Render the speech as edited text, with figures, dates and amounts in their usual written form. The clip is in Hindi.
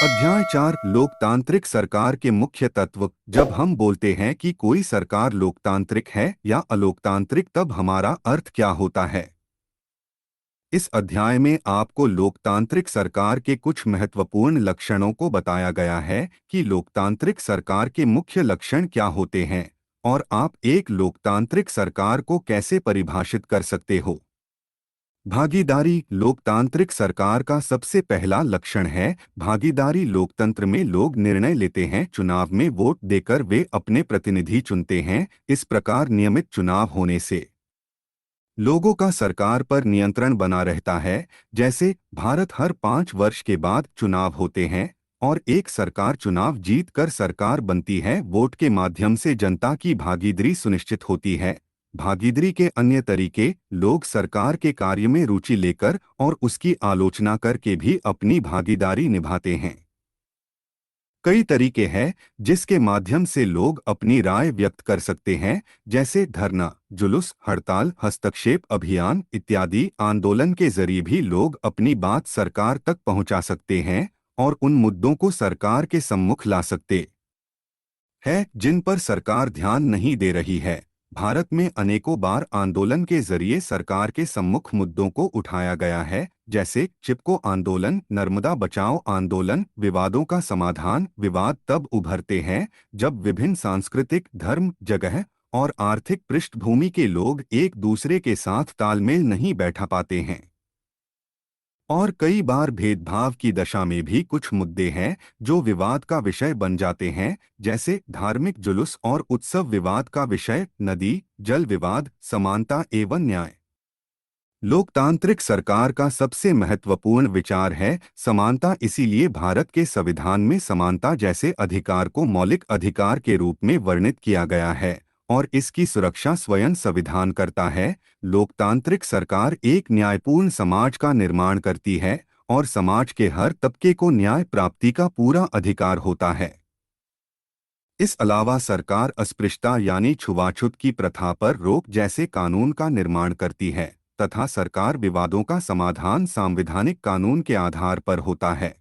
अध्याय 4 लोकतांत्रिक सरकार के मुख्य तत्व। जब हम बोलते हैं कि कोई सरकार लोकतांत्रिक है या अलोकतांत्रिक, तब हमारा अर्थ क्या होता है? इस अध्याय में आपको लोकतांत्रिक सरकार के कुछ महत्वपूर्ण लक्षणों को बताया गया है कि लोकतांत्रिक सरकार के मुख्य लक्षण क्या होते हैं और आप एक लोकतांत्रिक सरकार को कैसे परिभाषित कर सकते हो। भागीदारी। लोकतांत्रिक सरकार का सबसे पहला लक्षण है भागीदारी। लोकतंत्र में लोग निर्णय लेते हैं, चुनाव में वोट देकर वे अपने प्रतिनिधि चुनते हैं। इस प्रकार नियमित चुनाव होने से लोगों का सरकार पर नियंत्रण बना रहता है। जैसे भारत हर 5 वर्ष के बाद चुनाव होते हैं और एक सरकार चुनाव जीत कर सरकार बनती है। वोट के माध्यम से जनता की भागीदारी सुनिश्चित होती है। भागीदारी के अन्य तरीके। लोग सरकार के कार्य में रुचि लेकर और उसकी आलोचना करके भी अपनी भागीदारी निभाते हैं। कई तरीके हैं जिसके माध्यम से लोग अपनी राय व्यक्त कर सकते हैं, जैसे धरना, जुलूस, हड़ताल, हस्तक्षेप अभियान इत्यादि। आंदोलन के जरिए भी लोग अपनी बात सरकार तक पहुंचा सकते हैं और उन मुद्दों को सरकार के सम्मुख ला सकते है जिन पर सरकार ध्यान नहीं दे रही है। भारत में अनेकों बार आंदोलन के जरिए सरकार के सम्मुख मुद्दों को उठाया गया है, जैसे चिपको आंदोलन, नर्मदा बचाओ आंदोलन। विवादों का समाधान। विवाद तब उभरते हैं जब विभिन्न सांस्कृतिक, धर्म, जगह और आर्थिक पृष्ठभूमि के लोग एक दूसरे के साथ तालमेल नहीं बैठा पाते हैं। और कई बार भेदभाव की दशा में भी कुछ मुद्दे हैं जो विवाद का विषय बन जाते हैं, जैसे धार्मिक जुलूस और उत्सव विवाद का विषय, नदी जल विवाद, समानता एवं न्याय। लोकतांत्रिक सरकार का सबसे महत्वपूर्ण विचार है समानता। इसीलिए भारत के संविधान में समानता जैसे अधिकार को मौलिक अधिकार के रूप में वर्णित किया गया है और इसकी सुरक्षा स्वयं संविधान करता है। लोकतांत्रिक सरकार एक न्यायपूर्ण समाज का निर्माण करती है और समाज के हर तबके को न्याय प्राप्ति का पूरा अधिकार होता है। इस अलावा सरकार अस्पृश्यता यानी छुआछूत की प्रथा पर रोक जैसे कानून का निर्माण करती है तथा सरकार विवादों का समाधान संवैधानिक कानून के आधार पर होता है।